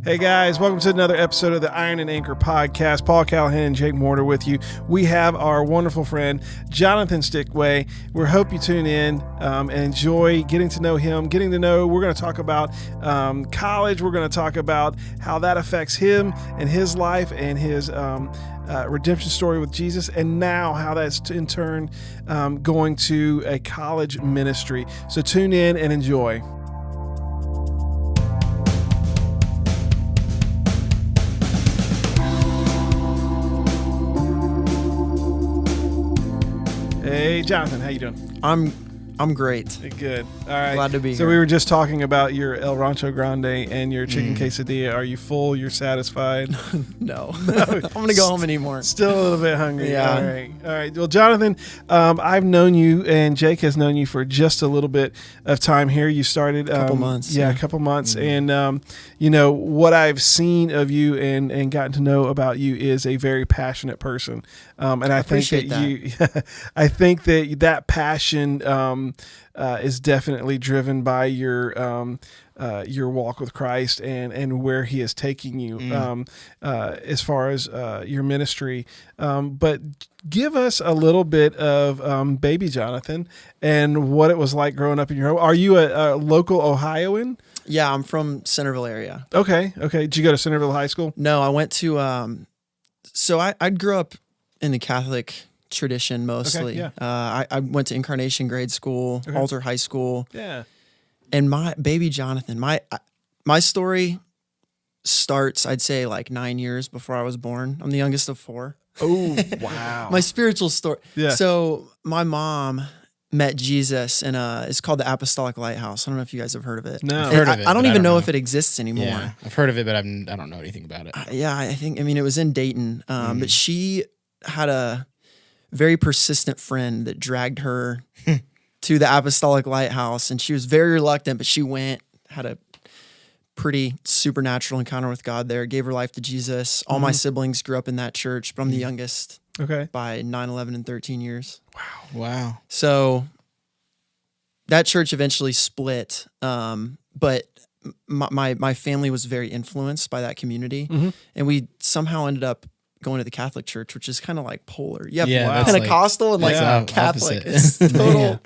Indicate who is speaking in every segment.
Speaker 1: Hey guys, welcome to another episode of the Iron and Anchor podcast. Paul Callahan and Jake Mortar with you. We have our wonderful friend, Johnathan Stichweh. We hope you tune in and enjoy getting to know him, we're going to talk about college. We're going to talk about how that affects him and his life and his redemption story with Jesus, and now how that's in turn going to a college ministry. So tune in and enjoy. Hey, Johnathan, how you doing?
Speaker 2: I'm great.
Speaker 1: Good. All right.
Speaker 2: Glad to be here.
Speaker 1: So we were just talking about your El Rancho Grande and your chicken quesadilla. Are you full? You're satisfied?
Speaker 2: No. I'm going to go home anymore.
Speaker 1: Still a little bit hungry.
Speaker 2: Yeah.
Speaker 1: All right. Well, Johnathan, I've known you and Jake has known you for just a little bit of time here. You started...
Speaker 2: a couple months.
Speaker 1: Yeah, a couple months. Mm-hmm. And, what I've seen of you and gotten to know about you is a very passionate person. And I think that I think that passion is definitely driven by your walk with Christ and where He is taking you as far as your ministry. But give us a little bit of baby Johnathan and what it was like growing up in your home. Are you a local Ohioan?
Speaker 2: Yeah, I'm from Centerville area.
Speaker 1: Okay. Did you go to Centerville High School?
Speaker 2: No, I went to. So I grew up in the Catholic tradition mostly.
Speaker 1: Okay, yeah.
Speaker 2: I went to Incarnation Grade School, Altar High School.
Speaker 1: Yeah.
Speaker 2: And my baby Johnathan, my story starts, I'd say, like 9 years before I was born. I'm the youngest of four.
Speaker 1: Oh, wow.
Speaker 2: My spiritual story.
Speaker 1: Yeah.
Speaker 2: So my mom met Jesus in it's called the Apostolic Lighthouse. I don't know if you guys have heard of it.
Speaker 1: No.
Speaker 3: I've heard of it,
Speaker 2: I don't
Speaker 3: but
Speaker 2: even know if it exists anymore.
Speaker 3: Yeah, I've heard of it, but I don't know anything about it.
Speaker 2: I think it was in Dayton. But she had a very persistent friend that dragged her to the Apostolic Lighthouse, and she was very reluctant, but she went, had a pretty supernatural encounter with God there, gave her life to Jesus. All my siblings grew up in that church, but I'm the youngest by 9, 11, and 13 years.
Speaker 3: Wow.
Speaker 2: So that church eventually split, but my family was very influenced by that community, and we somehow ended up going to the Catholic Church, which is kind of like polar. You have Pentecostal and Catholic.
Speaker 3: Opposite.
Speaker 2: It's total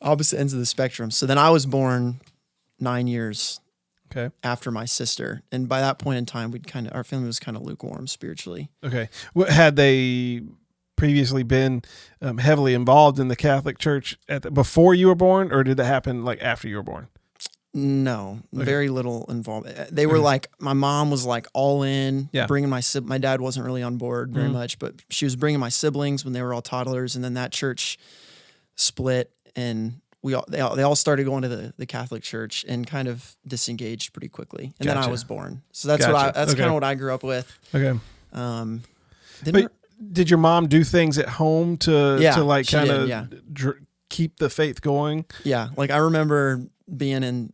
Speaker 2: opposite ends of the spectrum. So then I was born 9 years after my sister, and by that point in time, our family was kind of lukewarm spiritually. Okay,
Speaker 1: had they previously been heavily involved in the Catholic Church before you were born, or did that happen like after you were born?
Speaker 2: No, very little involved. They were like, my mom was like all in, bringing my dad wasn't really on board very much, but she was bringing my siblings when they were all toddlers, and then that church split, and they all started going to the Catholic Church and kind of disengaged pretty quickly, and then I was born. So that's kind of what I grew up with.
Speaker 1: Okay. Did your mom do things at home to like kind of keep the faith going?
Speaker 2: Yeah, like I remember being in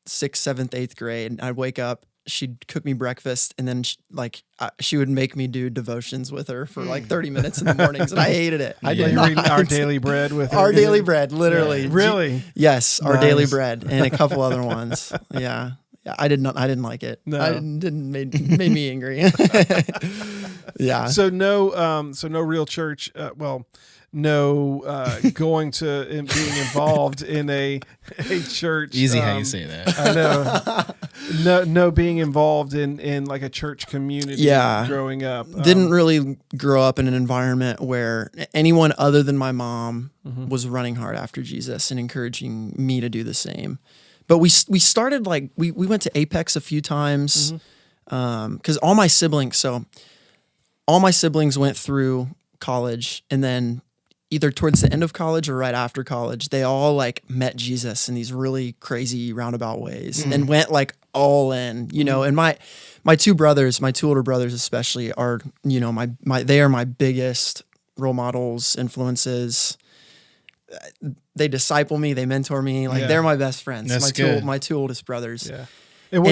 Speaker 2: 6th, 7th, 8th grade, and I'd wake up, she'd cook me breakfast, and then she would make me do devotions with her for like 30 minutes in the mornings, and I hated it. I did
Speaker 1: read Our Daily Bread with her.
Speaker 2: Our Daily Bread, literally.
Speaker 1: Yeah. Really?
Speaker 2: Yes, Our Daily Bread, and a couple other ones. Yeah, I didn't like it. No, made me angry. Yeah.
Speaker 1: So no real church. No going to and being involved in a church.
Speaker 3: Easy how you say that.
Speaker 1: I know. No being involved in like a church community growing up.
Speaker 2: Didn't really grow up in an environment where anyone other than my mom was running hard after Jesus and encouraging me to do the same. But we started like, we went to Apex a few times because all my siblings went through college, and then either towards the end of college or right after college, they all like met Jesus in these really crazy roundabout ways and went like all in, and my two older brothers especially are, they are my biggest role models, influences. They disciple me, they mentor me, like they're my best friends.
Speaker 3: That's
Speaker 2: my two oldest brothers.
Speaker 1: Yeah. And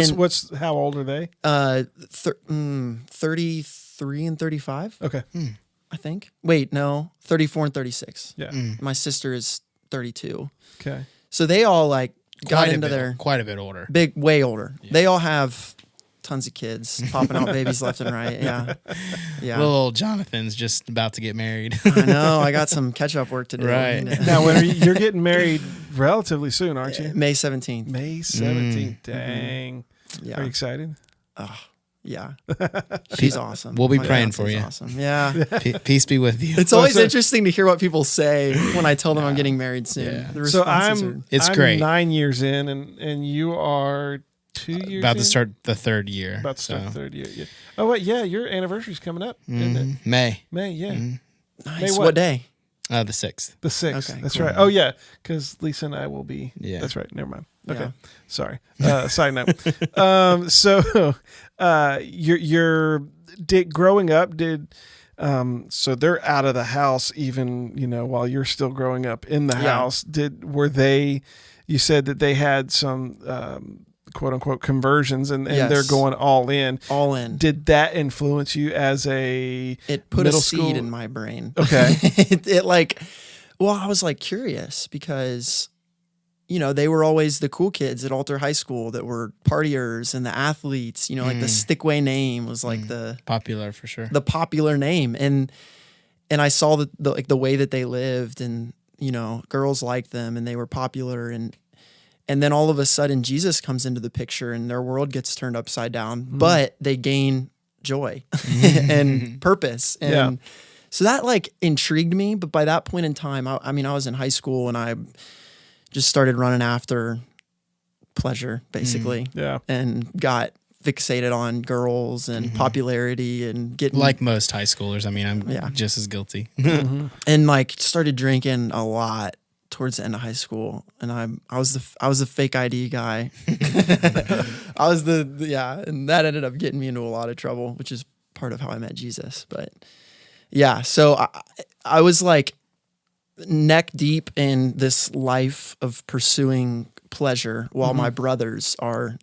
Speaker 1: how old are they?
Speaker 2: 33 and 35.
Speaker 1: Okay.
Speaker 2: I think. Wait, no, 34 and 36.
Speaker 1: Yeah.
Speaker 2: My sister is 32.
Speaker 1: Okay.
Speaker 2: So they all like got into their
Speaker 3: quite a bit older.
Speaker 2: way older. Yeah. They all have tons of kids popping out babies left and right. Yeah. Yeah.
Speaker 3: Little old Johnathan's just about to get married.
Speaker 2: I know. I got some catch-up work to do.
Speaker 3: Right.
Speaker 1: Now, when you're getting married relatively soon, aren't you?
Speaker 2: May 17th.
Speaker 1: May 17th. Dang.
Speaker 2: Yeah.
Speaker 1: Are you excited?
Speaker 2: Yeah. She's awesome.
Speaker 3: We'll be
Speaker 2: My
Speaker 3: praying for
Speaker 2: fiance's
Speaker 3: you.
Speaker 2: Awesome. Yeah.
Speaker 3: Peace be with you.
Speaker 2: It's always interesting to hear what people say when I tell them I'm getting married soon.
Speaker 3: Yeah.
Speaker 2: The
Speaker 1: So
Speaker 2: responses
Speaker 3: It's
Speaker 1: I'm
Speaker 3: great.
Speaker 1: 9 years in, and you are 2 years
Speaker 3: About
Speaker 1: in?
Speaker 3: to start the third year.
Speaker 1: About to start the third year. Yeah. Oh, wait. Yeah. Your anniversary's coming up, isn't it?
Speaker 3: May.
Speaker 1: May, yeah.
Speaker 2: Nice.
Speaker 1: what?
Speaker 2: What day?
Speaker 3: The 6th.
Speaker 1: The 6th.
Speaker 2: Okay,
Speaker 1: That's
Speaker 2: cool.
Speaker 1: right. Oh, yeah. Because Lisa and I will be.
Speaker 3: Yeah.
Speaker 1: That's right. Never mind. Okay.
Speaker 2: Yeah.
Speaker 1: Sorry. Side note. You're growing up, so they're out of the house even, while you're still growing up in the house. You said that they had some, quote unquote conversions and
Speaker 2: Yes.
Speaker 1: they're going all in.
Speaker 2: All in.
Speaker 1: Did that influence you as
Speaker 2: It put a
Speaker 1: middle
Speaker 2: seed
Speaker 1: school?
Speaker 2: in my brain.
Speaker 1: Okay.
Speaker 2: I was like curious because, they were always the cool kids at Alter High School that were partiers and the athletes, like the Stichweh name was like
Speaker 3: Popular for sure.
Speaker 2: the popular name. And I saw the way that they lived and, girls liked them and they were popular. And then all of a sudden Jesus comes into the picture and their world gets turned upside down, but they gain joy and purpose. And so that intrigued me. But by that point in time, I was in high school and I just started running after pleasure basically.
Speaker 1: Yeah.
Speaker 2: And got fixated on girls and popularity and getting
Speaker 3: like most high schoolers. I mean, I'm just as guilty.
Speaker 2: and started drinking a lot towards the end of high school, and I was the fake ID guy. I was and that ended up getting me into a lot of trouble, which is part of how I met Jesus. But so I was neck deep in this life of pursuing pleasure while my brothers are,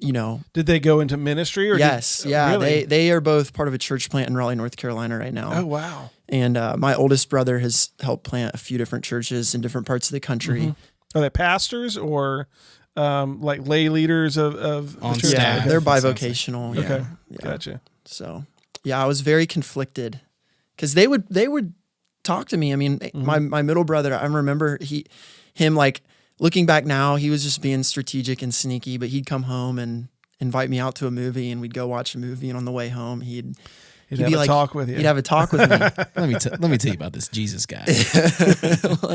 Speaker 1: Did they go into ministry? Or
Speaker 2: yes,
Speaker 1: really?
Speaker 2: they are both part of a church plant in Raleigh, North Carolina right now.
Speaker 1: Oh, wow.
Speaker 2: And my oldest brother has helped plant a few different churches in different parts of the country.
Speaker 1: Are they pastors or lay leaders of
Speaker 3: On
Speaker 1: the church?
Speaker 3: staff.
Speaker 2: Yeah, they're
Speaker 3: Sounds like-
Speaker 2: bivocational.
Speaker 3: Yeah.
Speaker 1: Okay.
Speaker 2: Yeah.
Speaker 1: Gotcha.
Speaker 2: So I was very conflicted because they would talk to me. I mean, my middle brother, I remember him looking back now, he was just being strategic and sneaky, but he'd come home and invite me out to a movie and we'd go watch a movie. And on the way home, he'd
Speaker 1: He'd have a talk with you.
Speaker 2: He'd have a talk with me.
Speaker 3: Let me tell you about this Jesus guy.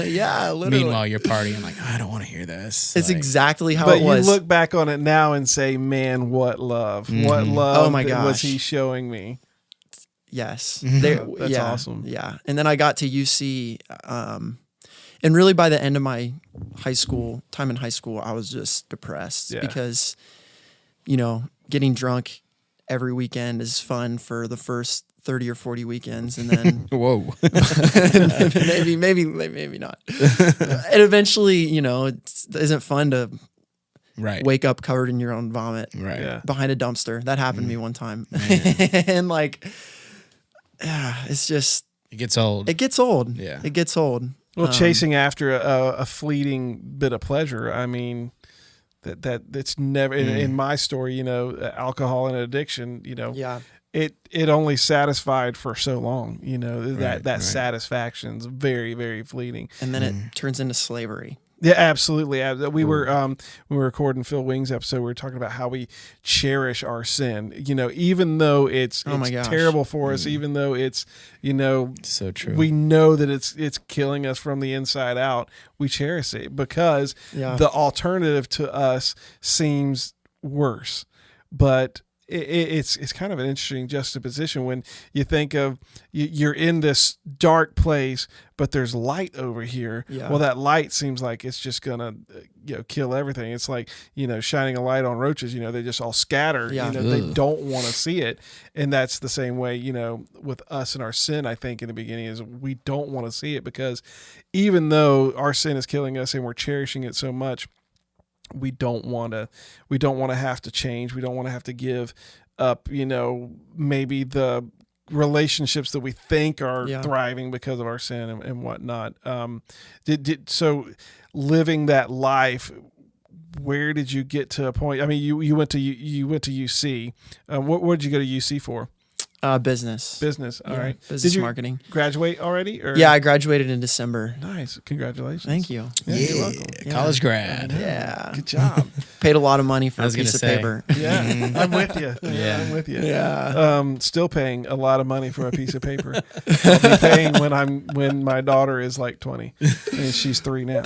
Speaker 2: Yeah, literally.
Speaker 3: Meanwhile, you're partying I don't want to hear this.
Speaker 2: It's exactly how
Speaker 1: But
Speaker 2: it was.
Speaker 1: you look back on it now and say, man, what love. What love
Speaker 2: Oh my
Speaker 1: was
Speaker 2: gosh.
Speaker 1: he showing me?
Speaker 2: Yes.
Speaker 1: That's awesome.
Speaker 2: Yeah. And then I got to UC, and really by the end of my time in high school, I was just depressed because, getting drunk every weekend is fun for the first 30 or 40 weekends. And then
Speaker 3: whoa,
Speaker 2: maybe not. And eventually, it isn't fun to
Speaker 3: right.
Speaker 2: wake up covered in your own vomit
Speaker 3: Right.
Speaker 1: Yeah.
Speaker 2: behind a dumpster. That happened to me one time. And it's just,
Speaker 3: It gets old.
Speaker 2: it gets old.
Speaker 3: Yeah.
Speaker 2: It gets old.
Speaker 1: Well, chasing after a fleeting bit of pleasure, I mean, that's never in my story. Alcohol and addiction.
Speaker 2: Yeah.
Speaker 1: It only satisfied for so long. That
Speaker 3: right.
Speaker 1: satisfaction's very, very fleeting.
Speaker 2: And then it turns into slavery.
Speaker 1: Yeah, absolutely. We were when we were recording Phil Wing's episode, we were talking about how we cherish our sin. Even though it's
Speaker 2: Oh my gosh.
Speaker 1: terrible for us, even though it's
Speaker 3: So true.
Speaker 1: we know that it's killing us from the inside out. We cherish it because the alternative to us seems worse. But it's kind of an interesting juxtaposition when you think of you're in this dark place, but there's light over here.
Speaker 2: Yeah.
Speaker 1: Well, that light seems like it's just gonna kill everything. It's like shining a light on roaches. They just all scatter.
Speaker 2: Yeah.
Speaker 1: They
Speaker 3: Ugh.
Speaker 1: don't want to see it, and that's the same way with us and our sin. I think in the beginning is we don't want to see it because even though our sin is killing us and we're cherishing it so much, we don't want to have to change. We don't want to have to give up, maybe the relationships that we think are thriving because of our sin and whatnot. So living that life, where did you get to a point? I mean, you went to UC. What did you go to UC for?
Speaker 2: Business.
Speaker 1: All right.
Speaker 2: Business
Speaker 1: did you
Speaker 2: marketing.
Speaker 1: Graduate already? Or?
Speaker 2: Yeah, I graduated in December.
Speaker 1: Nice. Congratulations.
Speaker 2: Thank you.
Speaker 3: Yeah.
Speaker 2: You're welcome.
Speaker 3: College grad.
Speaker 2: Yeah.
Speaker 1: Good job.
Speaker 2: Paid a lot of money for a piece of paper.
Speaker 1: Yeah, I'm with you. I'm with you.
Speaker 2: Yeah.
Speaker 1: Still paying a lot of money for a piece of paper. I'll be paying when my daughter is like 20 and she's 3 now.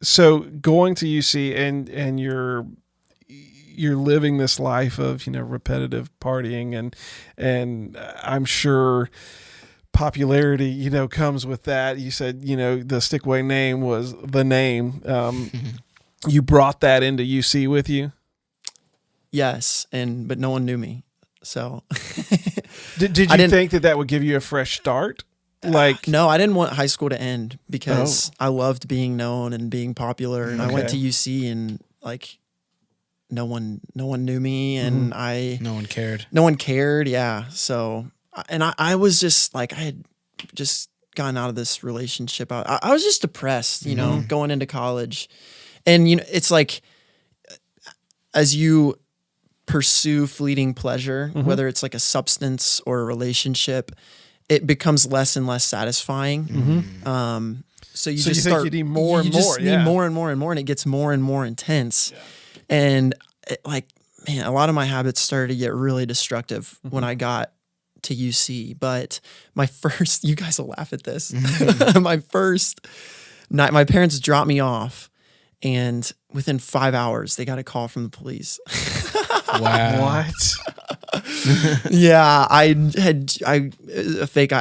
Speaker 1: So going to UC and you're living this life of, repetitive partying and I'm sure popularity, comes with that. You said, the Stichweh name was the name. You brought that into UC with you?
Speaker 2: Yes, but no one knew me. So
Speaker 1: did you think that would give you a fresh start?
Speaker 2: No, I didn't want high school to end because I loved being known and being popular, and I went to UC and no one knew me, and
Speaker 3: no one cared.
Speaker 2: No one cared. Yeah. So, and I was just I had just gotten out of this relationship. I was just depressed, going into college, and it's as you pursue fleeting pleasure, whether it's like a substance or a relationship, it becomes less and less satisfying. So you start,
Speaker 1: you need more and more.
Speaker 2: Need more and more and more, and it gets more and more intense. Yeah. And a lot of my habits started to get really destructive when I got to UC. But you guys will laugh at this. My first night, my parents dropped me off, and within 5 hours, they got a call from the police.
Speaker 3: Wow.
Speaker 1: What?
Speaker 2: Yeah, I used a fake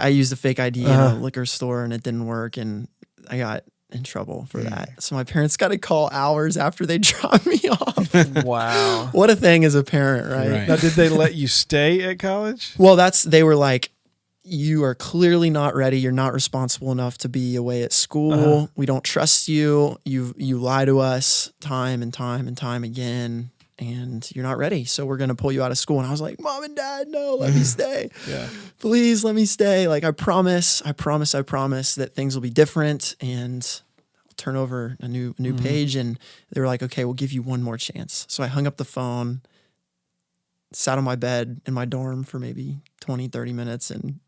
Speaker 2: ID in a liquor store, and it didn't work, and I got in trouble for that. So my parents got a call hours after they dropped me off.
Speaker 1: Wow.
Speaker 2: What a thing as a parent, right?
Speaker 1: Now, did they let you stay at college?
Speaker 2: Well, they were like, you are clearly not ready. You're not responsible enough to be away at school. We don't trust you. You lie to us time and time and time again, and you're not ready. So we're going to pull you out of school. And I was like, Mom and Dad, no, let me stay. Please let me stay. I promise that things will be different, and I'll turn over a new page. And they were like, okay, we'll give you one more chance. So I hung up the phone, sat on my bed in my dorm for maybe 20, 30 minutes, and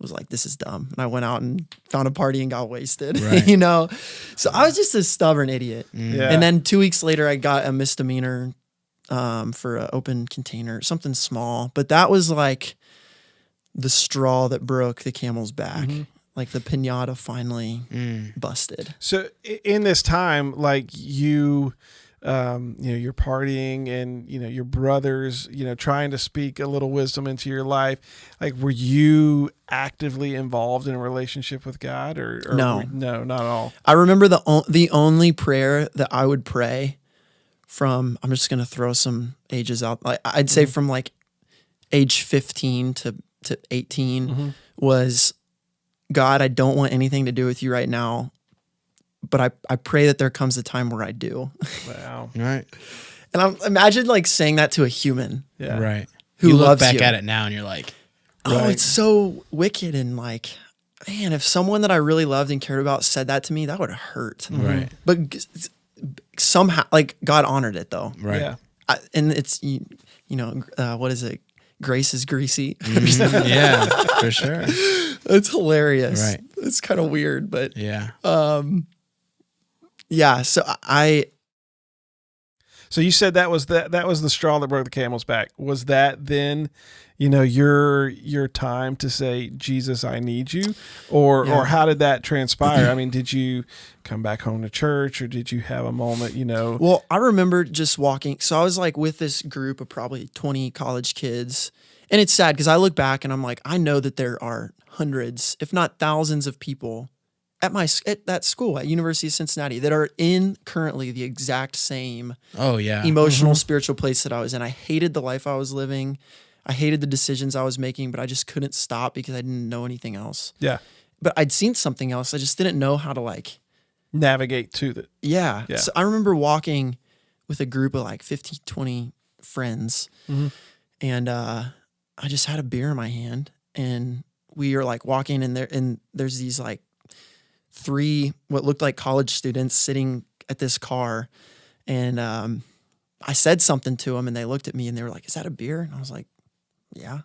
Speaker 2: was like, this is dumb. And I went out and found a party and got wasted, So I was just a stubborn idiot.
Speaker 1: Yeah.
Speaker 2: And then 2 weeks later, I got a misdemeanor for an open container, something small. But that was like the straw that broke the camel's back. Like the piñata finally busted.
Speaker 1: So in this time, you're partying and, your brothers, trying to speak a little wisdom into your life. Were you actively involved in a relationship with God or
Speaker 2: no,
Speaker 1: not at all?
Speaker 2: I remember the only prayer that I would pray from, I'm just going to throw some ages out. I'd say from age 15 to 18 was, God, I don't want anything to do with you right now, but I pray that there comes a time where I do.
Speaker 1: Wow.
Speaker 3: Right.
Speaker 2: And imagine saying that to a human.
Speaker 1: Yeah.
Speaker 3: Right.
Speaker 2: Who
Speaker 3: you
Speaker 2: loves
Speaker 3: look back
Speaker 2: you.
Speaker 3: at it now and you're like,
Speaker 2: oh, it's so wicked. And man, if someone that I really loved and cared about said that to me, that would hurt.
Speaker 3: Right.
Speaker 2: But somehow, God honored it though.
Speaker 3: Right.
Speaker 1: Yeah.
Speaker 2: And it's, what is it? Grace is greasy.
Speaker 3: Yeah, for sure.
Speaker 2: It's hilarious.
Speaker 3: Right.
Speaker 2: It's kind of weird, but
Speaker 3: yeah.
Speaker 2: Yeah. So
Speaker 1: So you said that was the straw that broke the camel's back. Was that then, your time to say, Jesus, I need you? Or how did that transpire? I mean, did you come back home to church, or did you have a moment,
Speaker 2: Well, I remember just walking. So I was with this group of probably 20 college kids. And it's sad because I look back and I'm like, I know that there are hundreds, if not thousands of people at that school at University of Cincinnati that are in currently the exact same emotional, spiritual place that I was in. I hated the life I was living. I hated the decisions I was making, but I just couldn't stop because I didn't know anything else.
Speaker 1: Yeah.
Speaker 2: But I'd seen something else. I just didn't know how to
Speaker 1: navigate to that.
Speaker 2: Yeah. So I remember walking with a group of 15, 20 friends. And I just had a beer in my hand, and we were like walking in there, and there's these like 3 what looked like college students sitting at this car, and I said something to them, and they looked at me, and they were like, "Is that a beer?" And I was like, "Yeah."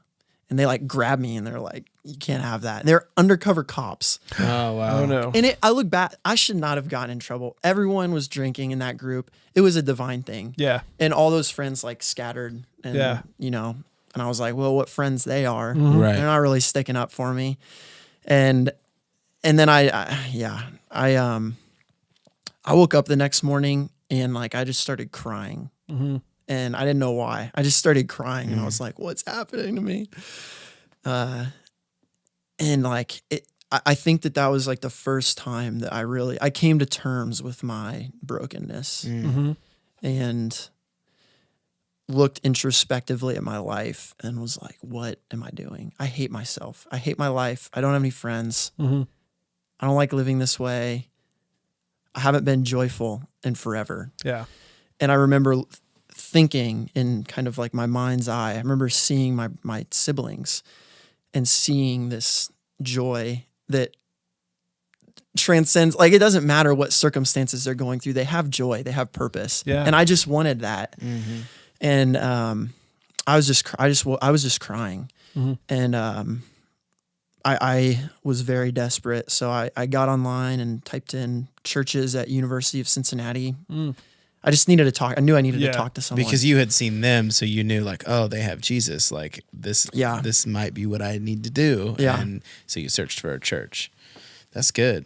Speaker 2: And they like grabbed me, and they're like, "You can't have that." And they're undercover cops.
Speaker 3: Oh, wow.
Speaker 1: Oh no.
Speaker 2: And I look back, I should not have gotten in trouble. Everyone was drinking in that group. It was a divine thing.
Speaker 1: Yeah.
Speaker 2: And all those friends like scattered, and you know, and I was like, well, what friends they are.
Speaker 3: Right.
Speaker 2: They're not really sticking up for me. And then I woke up the next morning, and like I just started crying. And I didn't know why. I just started crying, and I was like, what's happening to me? And like I think that was like the first time that I came to terms with my brokenness and looked introspectively at my life and was like, what am I doing? I hate myself. I hate my life. I don't have any friends. I don't like living this way. I haven't been joyful in forever.
Speaker 1: Yeah.
Speaker 2: And I remember thinking in kind of like my mind's eye, I remember seeing my siblings and seeing this joy that transcends, like, it doesn't matter what circumstances they're going through. They have joy, they have purpose.
Speaker 1: Yeah.
Speaker 2: And I just wanted that. And I was just crying. And I was very desperate. So I got online and typed in churches at University of Cincinnati. I just needed to talk. I knew I needed to talk to someone.
Speaker 3: Because you had seen them, so you knew like, oh, they have Jesus. Like this might be what I need to do.
Speaker 2: Yeah.
Speaker 3: And so you searched for a church. That's good.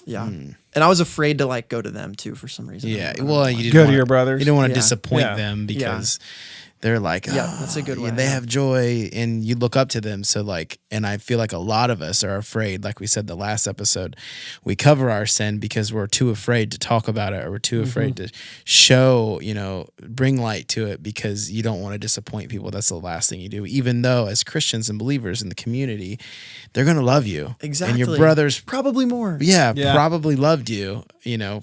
Speaker 2: Yeah. And I was afraid to like go to them too for some reason.
Speaker 3: Yeah. Well, you didn't
Speaker 1: Go to your brothers.
Speaker 3: You don't want to
Speaker 2: Yeah.
Speaker 3: disappoint
Speaker 1: Yeah.
Speaker 3: them because they're like,
Speaker 2: that's a good way.
Speaker 3: They have joy, and you look up to them. So like, and I feel like a lot of us are afraid. Like we said the last episode, we cover our sin because we're too afraid to talk about it, or we're too afraid to show, bring light to it, because you don't want to disappoint people. That's the last thing you do. Even though as Christians and believers in the community, they're going to love you.
Speaker 2: Exactly.
Speaker 3: And your brothers
Speaker 2: probably more.
Speaker 3: Yeah, probably loved you,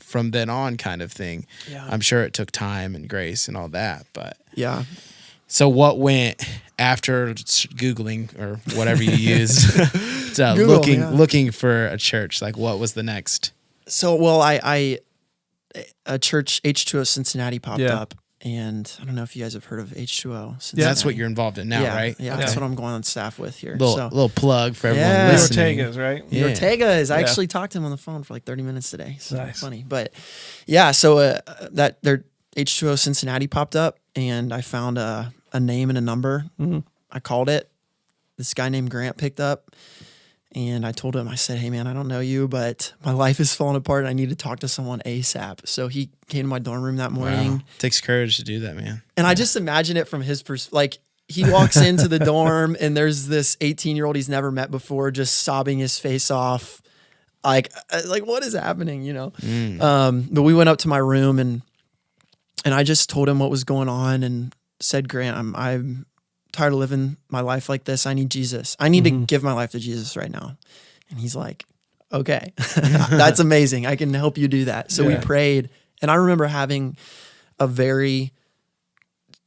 Speaker 3: from then on, kind of thing.
Speaker 2: Yeah.
Speaker 3: I'm sure it took time and grace and all that, but
Speaker 2: Yeah.
Speaker 3: so what went after Googling or whatever you use, looking for a church? Like, what was the next?
Speaker 2: So, well, a church, H2O Cincinnati, popped up. And I don't know if you guys have heard of H2O Cincinnati.
Speaker 3: Yeah, that's what you're involved in now, right?
Speaker 2: Yeah, that's what I'm going on staff with here.
Speaker 3: Little plug for everyone
Speaker 2: Yeah.
Speaker 3: listening.
Speaker 1: Ortega's, right?
Speaker 3: Yeah.
Speaker 2: Ortega's. I actually talked to him on the phone for like 30 minutes today. So
Speaker 1: Nice.
Speaker 2: funny. But yeah, so that their H2O Cincinnati popped up, and I found a name and a number. I called it. This guy named Grant picked up, and I told him, I said, hey man, I don't know you, but my life is falling apart and I need to talk to someone ASAP. So he came to my dorm room that morning.
Speaker 3: Wow. Takes courage to do that, man.
Speaker 2: And I just imagine it from his perspective. Like, he walks into the dorm, and there's this 18-year-old he's never met before, just sobbing his face off. Like what is happening, But we went up to my room, and I just told him what was going on, and said, Grant, I'm tired of living my life like this. I need Jesus. I need to give my life to Jesus right now. And he's like, okay, that's amazing. I can help you do that. So we prayed, and I remember having a very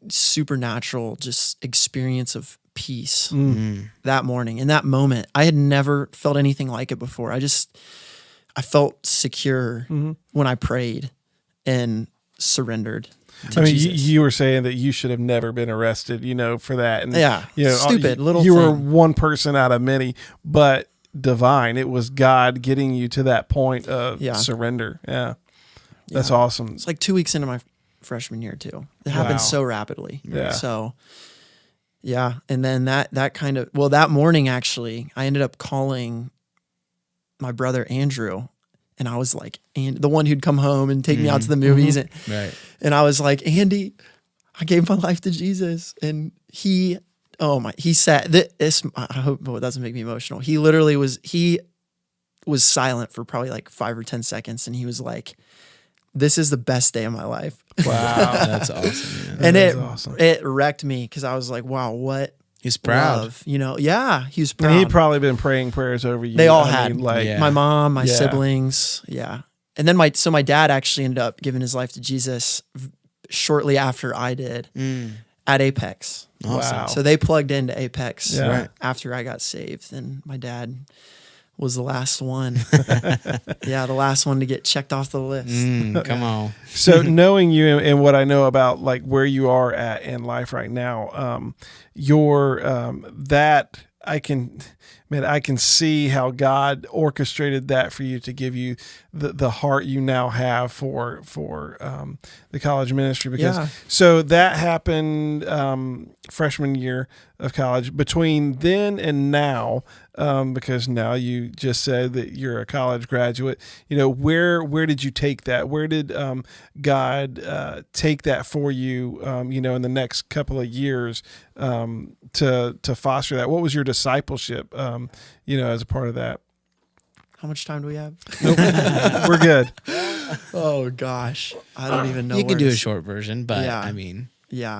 Speaker 2: supernatural just experience of peace that morning. In that moment, I had never felt anything like it before. I felt secure when I prayed and surrendered.
Speaker 1: I mean, you were saying that you should have never been arrested, for that. And,
Speaker 2: stupid little
Speaker 1: You were
Speaker 2: thing.
Speaker 1: one person out of many, but divine. It was God getting you to that point of surrender. Yeah. That's awesome.
Speaker 2: It's like 2 weeks into my freshman year too. It happened so rapidly.
Speaker 1: Yeah.
Speaker 2: So, yeah. And then that morning, actually, I ended up calling my brother Andrew. And I was like, and the one who'd come home and take me out to the movies. And I was like, Andy, I gave my life to Jesus. And he sat, I hope it doesn't make me emotional. He literally was silent for probably like 5 or 10 seconds. And he was like, this is the best day of my life.
Speaker 1: Wow.
Speaker 3: That's awesome.
Speaker 2: And
Speaker 1: awesome.
Speaker 2: it wrecked me, because I was like, wow, what?
Speaker 3: He's proud.
Speaker 2: Love, Yeah, he was proud.
Speaker 1: And he'd probably been praying prayers over you.
Speaker 2: They all had.
Speaker 1: my
Speaker 2: mom, my siblings. Yeah. And then my dad actually ended up giving his life to Jesus shortly after I did. at Apex.
Speaker 3: Awesome.
Speaker 1: Wow.
Speaker 2: So they plugged into Apex
Speaker 1: Yeah.
Speaker 2: after I got saved, and my dad was the last one. The last one to get checked off the list.
Speaker 3: Come on.
Speaker 1: So knowing you and what I know about like where you are at in life right now, that I can see how God orchestrated that for you to give you the heart you now have for the college ministry. Because so that happened freshman year of college. Between then and now, because now you just said that you're a college graduate, where did you take that? Where did God take that for you? In the next couple of years to foster that. What was your discipleship? As a part of that.
Speaker 2: How much time do we have?
Speaker 1: Nope. We're good.
Speaker 2: Oh gosh, I don't even know.
Speaker 3: You can do a short version, but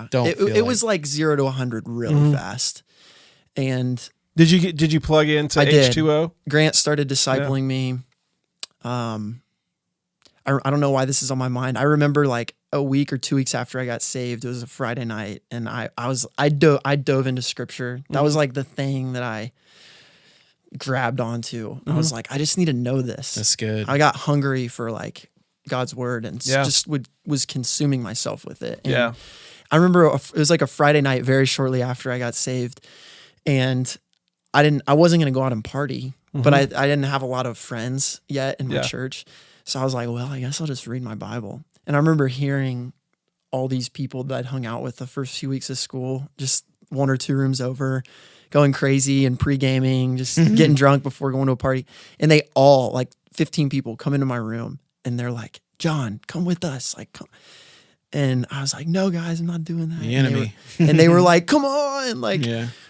Speaker 3: don't.
Speaker 2: It was like 0 to 100 really fast. And
Speaker 1: did you plug into H2O?
Speaker 2: Grant started discipling me. I don't know why this is on my mind. I remember like a week or 2 weeks after I got saved, it was a Friday night, and I dove into scripture. That was like the thing that I grabbed onto. I was like, I just need to know this.
Speaker 3: That's good.
Speaker 2: I got hungry for like God's word and just was consuming myself with it. And I remember it was like a Friday night very shortly after I got saved, and I wasn't going to go out and party, but I didn't have a lot of friends yet in my church. So I was like, well, I guess I'll just read my Bible. And I remember hearing all these people that I'd hung out with the first few weeks of school, just 1 or 2 rooms over, going crazy and pre-gaming, just getting drunk before going to a party. And they all, like 15 people, come into my room and they're like, John, come with us. Like, come. And I was like, no, guys, I'm not doing that.
Speaker 3: The enemy.
Speaker 2: And they were like, come on. Like,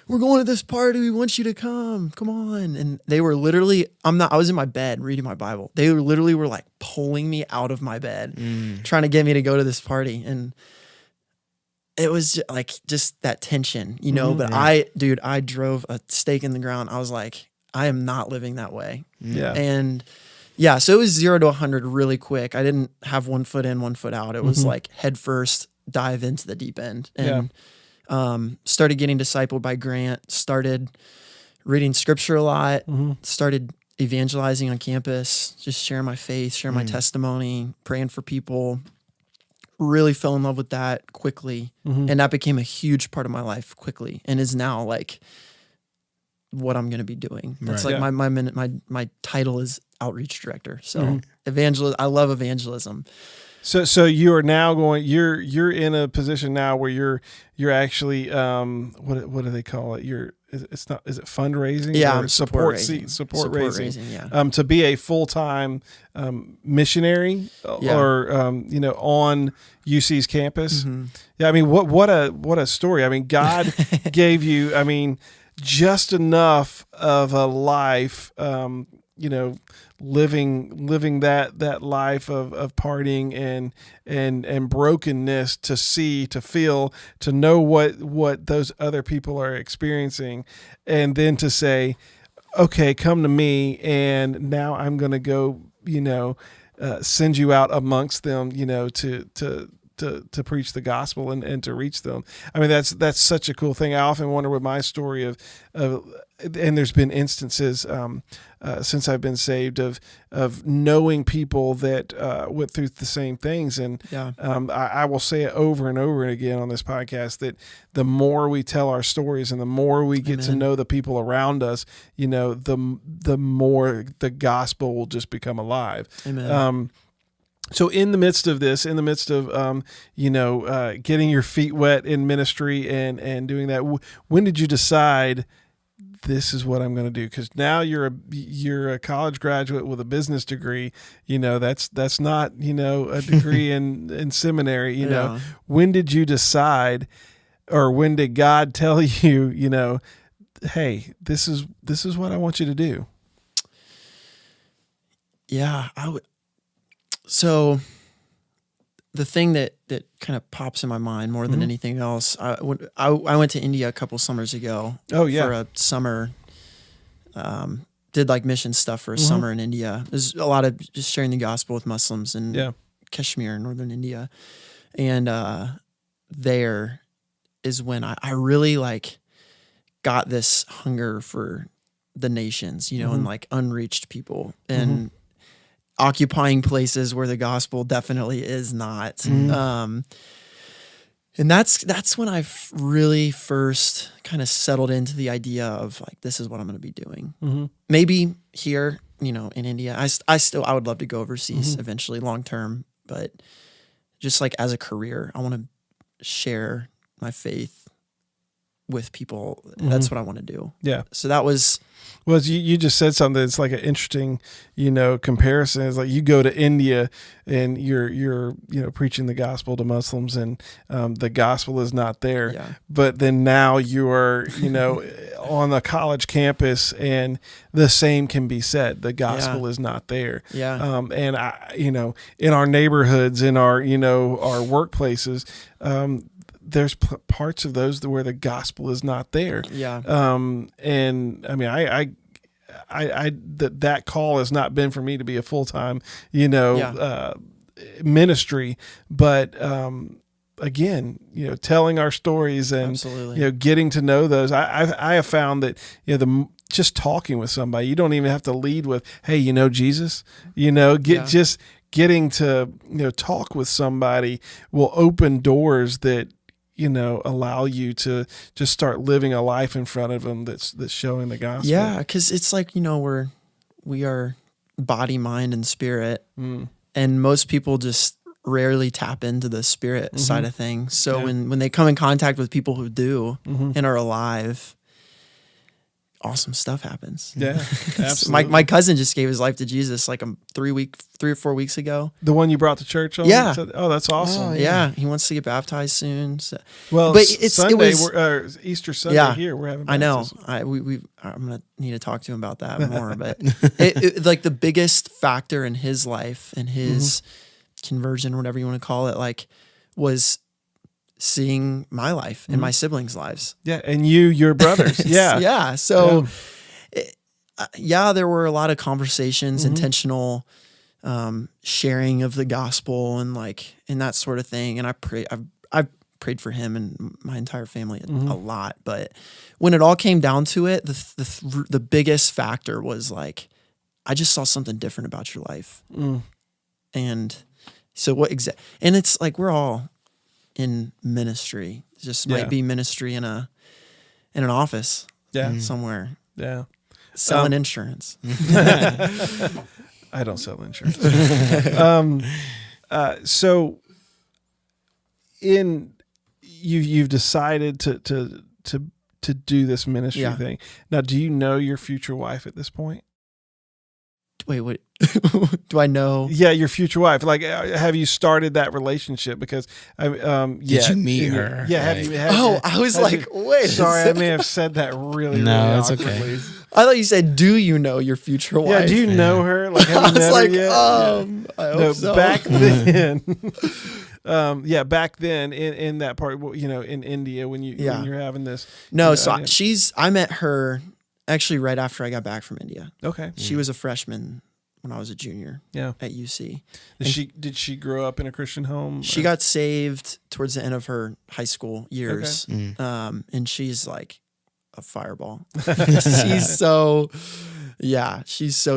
Speaker 2: we're going to this party. We want you to come. Come on. And they were literally, I was in my bed reading my Bible. They literally were like pulling me out of my bed, trying to get me to go to this party. And it was just that tension, but I drove a stake in the ground. I was like, I am not living that way.
Speaker 1: Yeah.
Speaker 2: And so it was 0 to 100 really quick. I didn't have 1 foot in, 1 foot out. It was like head first, dive into the deep end. And started getting discipled by Grant, started reading scripture a lot, started evangelizing on campus, just sharing my faith, sharing my testimony, praying for people. Really fell in love with that quickly. And that became a huge part of my life quickly and is now like what I'm going to be doing. That's my title is outreach director. So I love evangelism.
Speaker 1: So you are now you're in a position now where you're actually what do they call it? Is it fundraising?
Speaker 2: Yeah,
Speaker 1: support raising. To be a full-time missionary or on UC's campus. Yeah, I mean what a story. I mean God gave you just enough of a life living that life of partying and brokenness to see, to feel, to know what those other people are experiencing, and then to say, okay, come to me, and now I'm going to go, send you out amongst them, to preach the gospel and to reach them. I mean, that's such a cool thing. I often wonder with my story of and there's been instances since I've been saved of knowing people that went through the same things. And I will say it over and over again on this podcast that the more we tell our stories and the more we get to know the people around us, the more the gospel will just become alive.
Speaker 2: Amen.
Speaker 1: So in the midst of this, getting your feet wet in ministry and doing that, when did you decide this is what I'm going to do? Because now you're a college graduate with a business degree. That's not a degree in seminary. When did you decide, or when did God tell you? Hey, this is what I want you to do.
Speaker 2: Yeah, So the thing that kind of pops in my mind more than anything else, I went to India a couple summers ago.
Speaker 1: Oh yeah,
Speaker 2: for a summer. Did like mission stuff for a summer in India. There's a lot of just sharing the gospel with Muslims in Kashmir, northern India, and there is when I really like got this hunger for the nations, you know, and like unreached people and occupying places where the gospel definitely is not. And that's when I really first kind of settled into the idea of like, this is what I'm going to be doing. Maybe here, you know, in India, I would love to go overseas eventually, long term, but just like as a career, I want to share my faith with people. That's what I want to do.
Speaker 1: Yeah.
Speaker 2: So that was.
Speaker 1: Well, you just said something that's like an interesting, you know, comparison. It's like you go to India and you're you know, preaching the gospel to Muslims, and the gospel is not there.
Speaker 2: Yeah.
Speaker 1: But then now you are, you know, on a college campus, and the same can be said. The gospel is not there.
Speaker 2: Yeah.
Speaker 1: And you know, in our neighborhoods, in our, you know, our workplaces, there's parts of those where the gospel is not there.
Speaker 2: Yeah.
Speaker 1: And I mean, that call has not been for me to be a full-time, you know, ministry, but, again, you know, telling our stories and,
Speaker 2: Absolutely.
Speaker 1: you know, getting to know those. I have found that, you know, just talking with somebody, you don't even have to lead with, hey, you know, Jesus, you know, just getting to, you know, talk with somebody will open doors that, you know, allow you to just start living a life in front of them that's showing the gospel.
Speaker 2: Yeah, because it's like, you know, we are body, mind, and spirit, and most people just rarely tap into the spirit side of things. So when they come in contact with people who do and are alive, awesome stuff happens.
Speaker 1: Yeah, absolutely.
Speaker 2: My cousin just gave his life to Jesus like 3 or 4 weeks ago.
Speaker 1: The one you brought to church on?
Speaker 2: Yeah.
Speaker 1: Oh, that's awesome.
Speaker 2: Oh, yeah. He wants to get baptized soon. So.
Speaker 1: Well,
Speaker 2: but
Speaker 1: Sunday, Easter Sunday here, we're having baptism.
Speaker 2: I know. I'm going to need to talk to him about that more. But like the biggest factor in his life and his conversion, or whatever you want to call it, like was seeing my life and my siblings' lives.
Speaker 1: Yeah, and your brothers. Yeah.
Speaker 2: Yeah. So, there were a lot of conversations, intentional sharing of the gospel and that sort of thing. And I've prayed for him and my entire family a lot. But when it all came down to it, the biggest factor was like, I just saw something different about your life. And so and it's like, we're all in ministry. It just might be ministry in an office somewhere.
Speaker 1: Yeah.
Speaker 2: Selling insurance.
Speaker 1: I don't sell insurance. So you've decided to do this ministry thing. Now, do you know your future wife at this point?
Speaker 2: Wait, what? Do I know?
Speaker 1: Yeah, your future wife. Like, have you started that relationship? Because
Speaker 3: did you meet her?
Speaker 1: Yeah.
Speaker 3: Like,
Speaker 2: I was like, wait.
Speaker 1: Sorry, I may have said that really.
Speaker 3: No, it's
Speaker 1: awkwardly.
Speaker 3: okay.
Speaker 2: I thought you said, "Do you know your future wife?"
Speaker 1: Yeah. Do you know her? Like, have you met her yet?
Speaker 2: I hope so.
Speaker 1: Back then. Back then in that part, you know, in India when you're having this.
Speaker 2: No, I met her actually right after I got back from India.
Speaker 1: Okay.
Speaker 2: She was a freshman when I was a junior.
Speaker 1: Yeah.
Speaker 2: At UC.
Speaker 1: Did she grow up in a Christian home?
Speaker 2: She got saved towards the end of her high school years. Okay. And she's like a fireball. She's so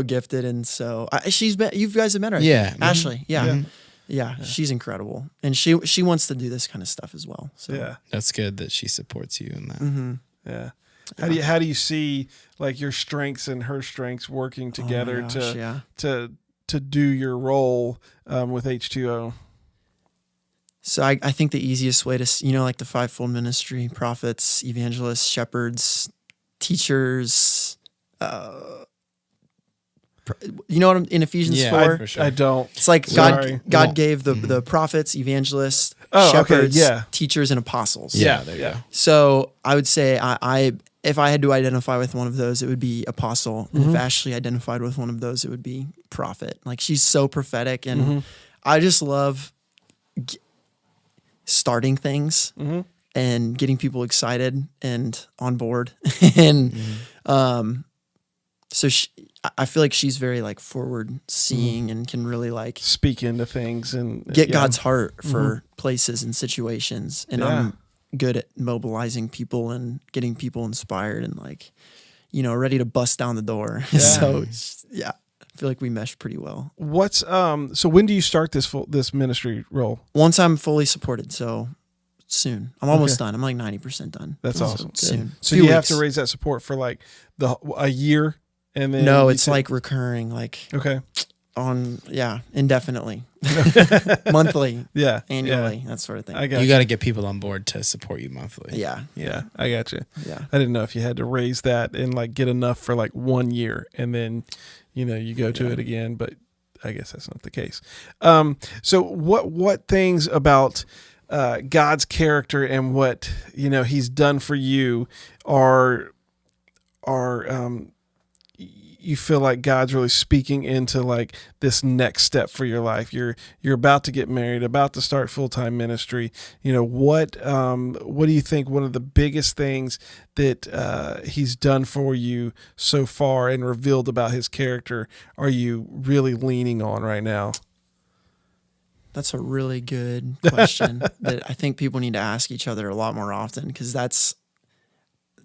Speaker 2: gifted, and so you guys have met her.
Speaker 3: Yeah.
Speaker 2: Ashley. Yeah. Yeah, she's incredible, and she wants to do this kind of stuff as well. So
Speaker 1: yeah,
Speaker 3: that's good that she supports you in that.
Speaker 1: Yeah. How do you see like your strengths and her strengths working together to do your role with H2O?
Speaker 2: So I think the easiest way to, you know, like the fivefold ministry: prophets, evangelists, shepherds, teachers. You know what I'm in Ephesians 4?
Speaker 3: For sure.
Speaker 1: I don't.
Speaker 2: It's like God gave the prophets, evangelists, shepherds, teachers, and apostles.
Speaker 3: Yeah, there you go.
Speaker 2: So I would say if I had to identify with one of those, it would be apostle. And if Ashley identified with one of those, it would be prophet. Like, she's so prophetic, and I just love starting things and getting people excited and on board. And so I feel like she's very like forward seeing and can really like
Speaker 1: speak into things and
Speaker 2: get God's heart for places and situations. And good at mobilizing people and getting people inspired and like, ready to bust down the door.
Speaker 1: Yeah.
Speaker 2: So yeah, I feel like we mesh pretty well.
Speaker 1: What's so when do you start this ministry role?
Speaker 2: Once I'm fully supported, so soon. I'm almost done. I'm like 90% done.
Speaker 1: That's awesome.
Speaker 2: Soon.
Speaker 1: So you have to raise that support for like a year, and then
Speaker 2: no, it's like recurring, like
Speaker 1: okay,
Speaker 2: indefinitely, monthly, annually, that sort of thing.
Speaker 3: You got to get people on board to support you monthly.
Speaker 2: Yeah,
Speaker 1: I got you.
Speaker 2: Yeah,
Speaker 1: I didn't know if you had to raise that and like get enough for like 1 year, and then you go to it again, but I guess that's not the case. So what things about God's character and what He's done for you are you feel like God's really speaking into like this next step for your life? You're about to get married, about to start full-time ministry. What do you think one of the biggest things that He's done for you so far and revealed about His character are you really leaning on right now?
Speaker 2: That's a really good question that I think people need to ask each other a lot more often, because that's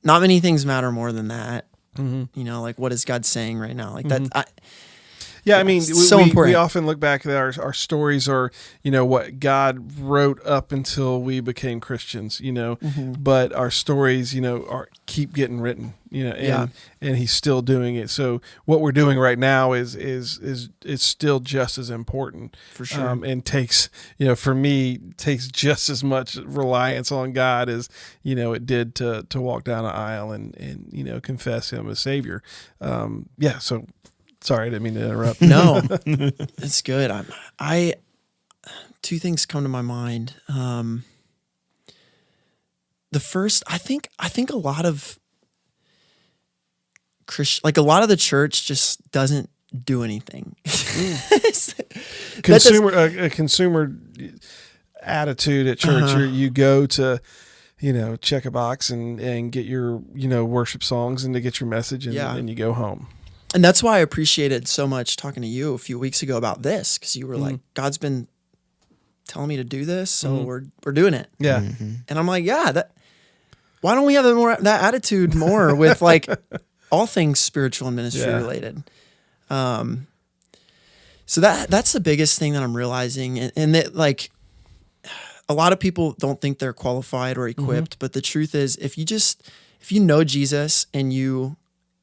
Speaker 2: not many things matter more than that. Mm-hmm. Like what is God saying right now? Like that.
Speaker 1: I mean,
Speaker 2: so important.
Speaker 1: We often look back at our stories or, what God wrote up until we became Christians, but our stories, keep getting written, and He's still doing it. So what we're doing right now is still just as important
Speaker 2: for sure.
Speaker 1: And takes, for me, takes just as much reliance on God as, it did to walk down an aisle and confess Him as Savior. So sorry, I didn't mean to interrupt.
Speaker 2: No, it's good. I two things come to my mind. The first, I think a lot of a lot of the church just doesn't do anything.
Speaker 1: Consumer attitude at church. You go to, check a box and get your, worship songs and to get your message, and then you go home.
Speaker 2: And that's why I appreciated so much talking to you a few weeks ago about this, because you were like, God's been telling me to do this, so we're doing it.
Speaker 1: Yeah.
Speaker 2: Mm-hmm. And I'm like, why don't we have that attitude more with like all things spiritual and ministry related? So that's the biggest thing that I'm realizing, and that like a lot of people don't think they're qualified or equipped, but the truth is, if you know Jesus and you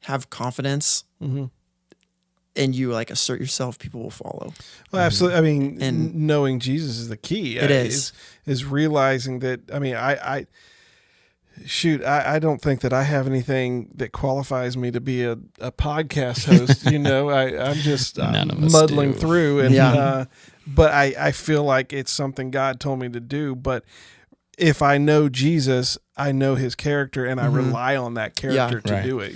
Speaker 2: have confidence and you like assert yourself, people will follow.
Speaker 1: Well, absolutely. I mean, and knowing Jesus is the key.
Speaker 2: It is
Speaker 1: realizing that. I mean, I don't think that I have anything that qualifies me to be a podcast host. I'm just muddling through, and but I feel like it's something God told me to do. But if I know Jesus, I know His character, and I rely on that character to do it.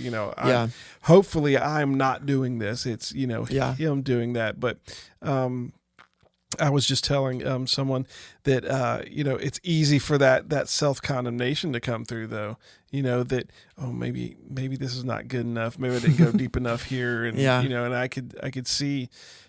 Speaker 1: Hopefully I'm not doing this. It's, Him doing that. But I was just telling someone that, it's easy for that self-condemnation to come through, though, that, maybe this is not good enough. Maybe I didn't go deep enough here. And, and I could see,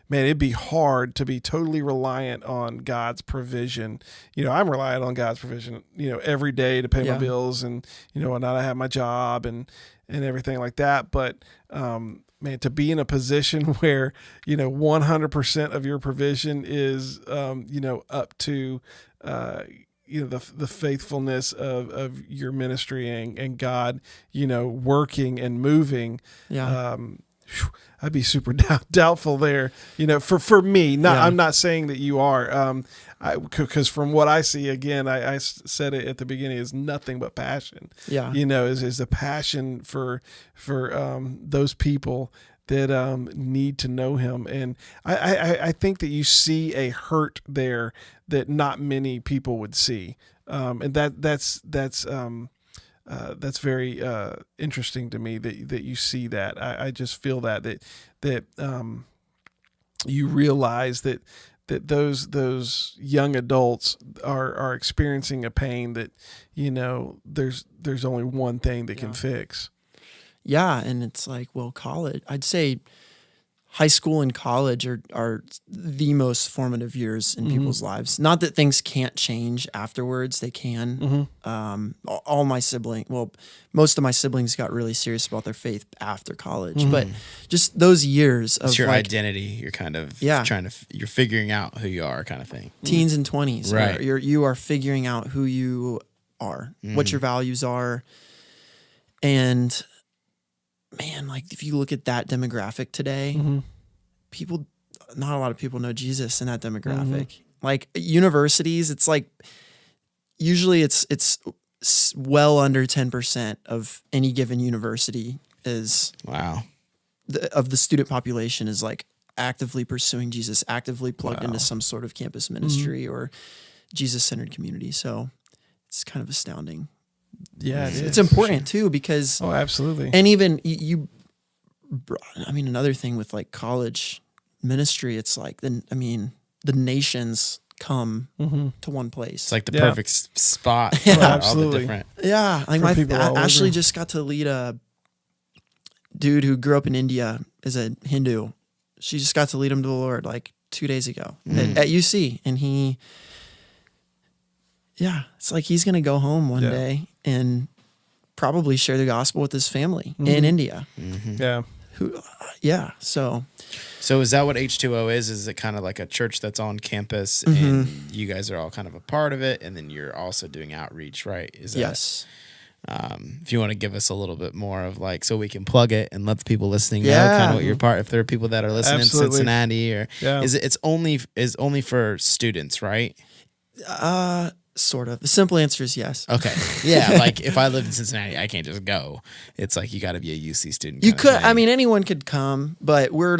Speaker 1: man, it'd be hard to be totally reliant on God's provision. I'm reliant on God's provision, every day to pay my bills and, and I have my job and everything like that. But, man, to be in a position where, 100% of your provision is, up to, the faithfulness of your ministry and God, working and moving. I'd be super doubtful there, for me. I'm not saying that you are, because from what I see, again, I said it at the beginning, is nothing but passion.
Speaker 2: Yeah,
Speaker 1: is the passion for those people that need to know Him, and I think that you see a hurt there that not many people would see, and that's very interesting to me that you see that. I just feel that you realize that those young adults are experiencing a pain that there's only one thing that can fix.
Speaker 2: Yeah, and it's like, well, college. I'd say high school and college are the most formative years in people's lives. Not that things can't change afterwards; they can. All my most of my siblings got really serious about their faith after college, but just those years of
Speaker 3: It's your
Speaker 2: like,
Speaker 3: identity. You're kind of
Speaker 2: Yeah.
Speaker 3: you're figuring out who you are, kind of thing.
Speaker 2: teens and 20s,
Speaker 3: Right.
Speaker 2: You are figuring out who you are, what your values are, and man, like if you look at that demographic today, not a lot of people know Jesus in that demographic. Like universities, it's like usually it's well under 10% of any given university is
Speaker 3: Wow.
Speaker 2: of the student population is like actively pursuing Jesus, actively plugged into some sort of campus ministry or Jesus-centered community. So it's kind of astounding.
Speaker 1: Yeah,
Speaker 2: It's important too because
Speaker 1: absolutely.
Speaker 2: and even another thing with like college ministry, it's like the nations come to one place.
Speaker 3: It's like the perfect spot.
Speaker 1: Yeah,
Speaker 3: for all the
Speaker 1: absolutely.
Speaker 3: different.
Speaker 2: Yeah, like
Speaker 1: people all
Speaker 2: Ashley
Speaker 1: over.
Speaker 2: just got to lead a dude who grew up in India as a Hindu. She just got to lead him to the Lord like 2 days ago at UC, and it's like he's gonna go home one day and probably share the gospel with his family in India.
Speaker 1: Yeah.
Speaker 3: So is that what H2O is? Is it kind of like a church that's on campus and you guys are all kind of a part of it, and then you're also doing outreach, right? Is that,
Speaker 2: Yes.
Speaker 3: If you want to give us a little bit more of like, so we can plug it and let the people listening know
Speaker 2: Yeah.
Speaker 3: kind of what your part, if there are people that are listening
Speaker 1: Absolutely.
Speaker 3: in Cincinnati, or
Speaker 1: Yeah.
Speaker 3: is only for students, right?
Speaker 2: Sort of. The simple answer is yes.
Speaker 3: Okay. Yeah. Like if I lived in Cincinnati, I can't just go. It's like, you got to be a UC student.
Speaker 2: You
Speaker 3: kind of
Speaker 2: could,
Speaker 3: thing.
Speaker 2: I mean, anyone could come, but we're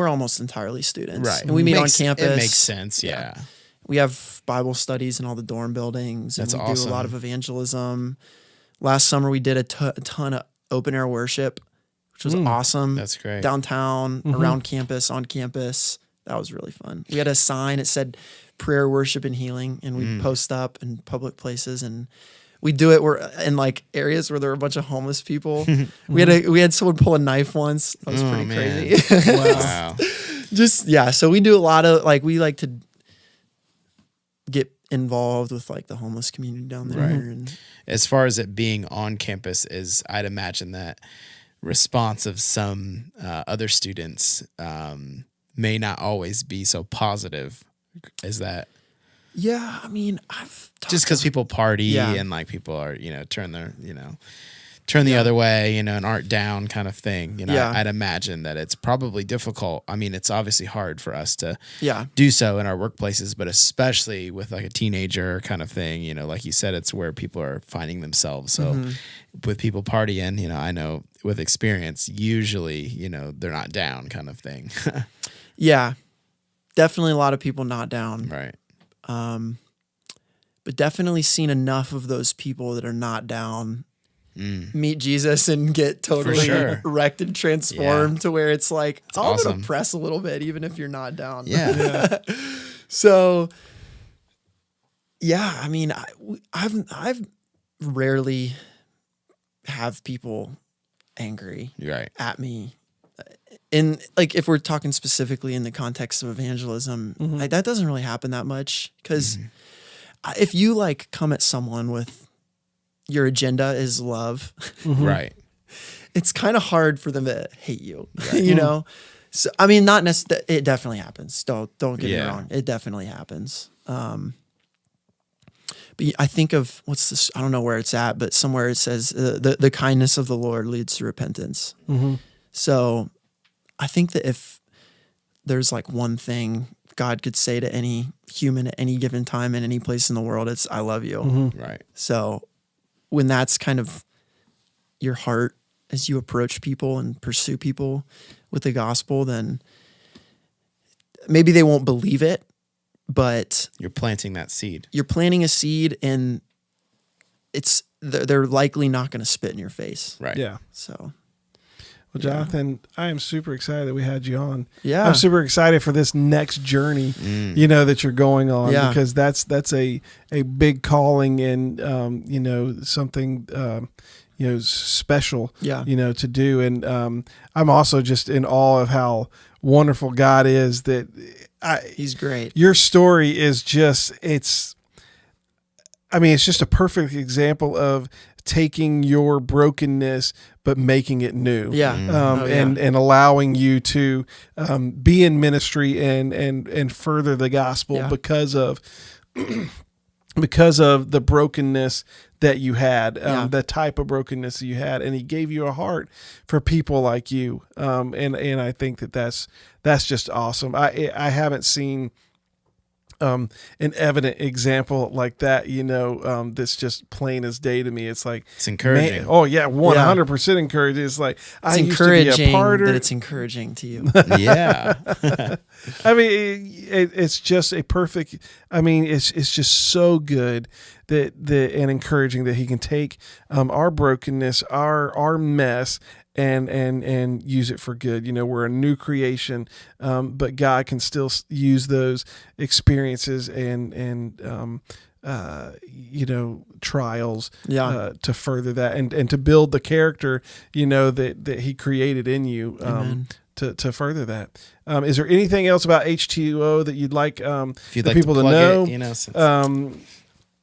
Speaker 2: almost entirely students.
Speaker 3: Right.
Speaker 2: And we meet
Speaker 3: Makes-
Speaker 2: on campus.
Speaker 3: It makes sense. Yeah.
Speaker 2: We have Bible studies in all the dorm buildings. And
Speaker 3: That's
Speaker 2: we
Speaker 3: awesome.
Speaker 2: do a lot of evangelism. Last summer, we did a ton of open air worship, which was awesome.
Speaker 3: That's great.
Speaker 2: Downtown, around campus, on campus. That was really fun. We had a sign. It said prayer, worship, and healing. And we post up in public places. And we do it in like areas where there were a bunch of homeless people. We had someone pull a knife once. That was pretty
Speaker 3: man.
Speaker 2: crazy.
Speaker 3: Wow.
Speaker 2: So we do a lot of like, we like to get involved with like the homeless community down there.
Speaker 3: Right.
Speaker 2: And
Speaker 3: As far as it being on campus is, I'd imagine that response of some other students may not always be so positive. Is that
Speaker 2: yeah, I mean, I've
Speaker 3: just because people party and like people are, turn the other way, and aren't down kind of thing. I'd imagine that it's probably difficult. I mean, it's obviously hard for us to do so in our workplaces, but especially with like a teenager kind of thing, like you said, it's where people are finding themselves. So with people partying, I know with experience, usually, they're not down kind of thing.
Speaker 2: Yeah, definitely a lot of people not down.
Speaker 3: Right.
Speaker 2: But definitely seen enough of those people that are not down meet Jesus and get totally
Speaker 3: sure.
Speaker 2: wrecked and transformed to where it's like, I'm
Speaker 3: awesome.
Speaker 2: going to press a little bit even if you're not down.
Speaker 3: Yeah.
Speaker 2: So, yeah, I mean, I've rarely have people angry
Speaker 3: Right.
Speaker 2: at me. In like, if we're talking specifically in the context of evangelism, like, that doesn't really happen that much because if you like come at someone with your agenda is love,
Speaker 3: Right.
Speaker 2: it's kind of hard for them to hate you, you know? So, I mean, not necessarily, it definitely happens. Don't get me wrong. It definitely happens. But I think of what's this, I don't know where it's at, but somewhere it says the kindness of the Lord leads to repentance. So I think that if there's like one thing God could say to any human at any given time in any place in the world, it's, I love you.
Speaker 3: Right.
Speaker 2: So when that's kind of your heart as you approach people and pursue people with the gospel, then maybe they won't believe it, but
Speaker 3: You're planting that seed.
Speaker 2: you're planting a seed and they're likely not going to spit in your face.
Speaker 3: Right.
Speaker 1: Yeah.
Speaker 2: So,
Speaker 1: Well, Johnathan, I am super excited that we had you on.
Speaker 2: yeah.
Speaker 1: I'm super excited for this next journey, that you're going on, because that's a big calling and, something, special,
Speaker 2: Yeah.
Speaker 1: to do. And I'm also just in awe of how wonderful God is.
Speaker 2: He's great.
Speaker 1: Your story is just, it's just a perfect example of taking your brokenness but making it new.
Speaker 2: Yeah.
Speaker 1: And allowing you to be in ministry and further the gospel because of the brokenness that you had, the type of brokenness that you had, and he gave you a heart for people like you. And I think that's just awesome. I haven't seen an evident example like that, that's just plain as day to me. It's like,
Speaker 3: it's encouraging.
Speaker 1: 100% encouraging. It's like,
Speaker 2: it's encouraging that it's encouraging to you.
Speaker 3: Yeah.
Speaker 1: It's just a perfect, it's just so good that and encouraging that he can take our brokenness, our mess, and use it for good. We're a new creation, but God can still use those experiences and trials to further that and to build the character, that he created in you. To further that. Is there anything else about H2O that you'd like people to know?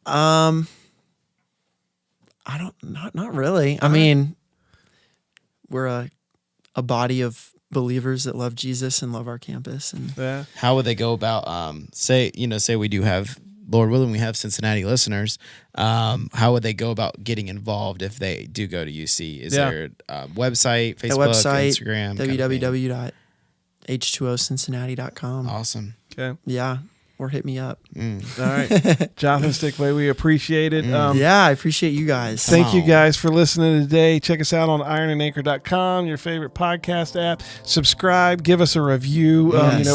Speaker 2: I don't, not really. I mean, we're a body of believers that love Jesus and love our campus. And
Speaker 3: how would they go about, say we do have, Lord willing, we have Cincinnati listeners. How would they go about getting involved if they do go to UC? Is there a website, Facebook, Instagram?
Speaker 2: www.h2ocincinnati.com.
Speaker 3: Awesome.
Speaker 1: Okay.
Speaker 2: Yeah. Or hit me up.
Speaker 1: All right. Johnathan Stichweh, we appreciate it.
Speaker 2: I appreciate you guys.
Speaker 1: Thank you guys for listening today. Check us out on ironandanchor.com, your favorite podcast app. Subscribe, give us a review,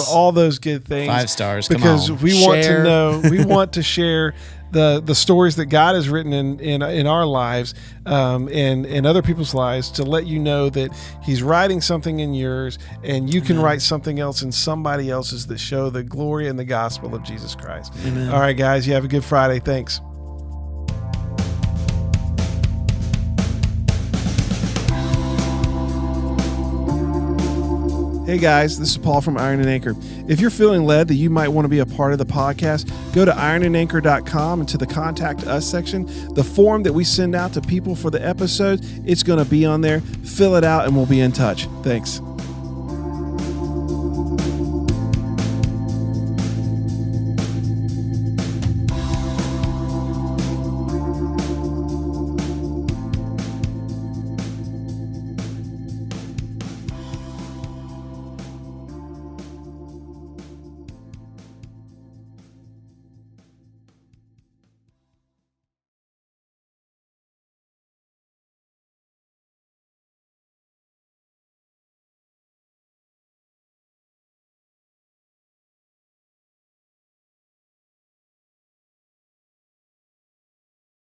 Speaker 1: all those good things.
Speaker 3: 5 stars,
Speaker 1: because we want to know, we want to share the stories that God has written in our lives and other people's lives, to let you know that he's writing something in yours, and you can write something else in somebody else's that show the glory and the gospel of Jesus Christ.
Speaker 2: Amen.
Speaker 1: All right, guys, you have a good Friday. Thanks. Hey guys, this is Paul from Iron and Anchor. If you're feeling led that you might want to be a part of the podcast, go to ironandanchor.com and to the Contact Us section. The form that we send out to people for the episodes, it's going to be on there. Fill it out and we'll be in touch. Thanks.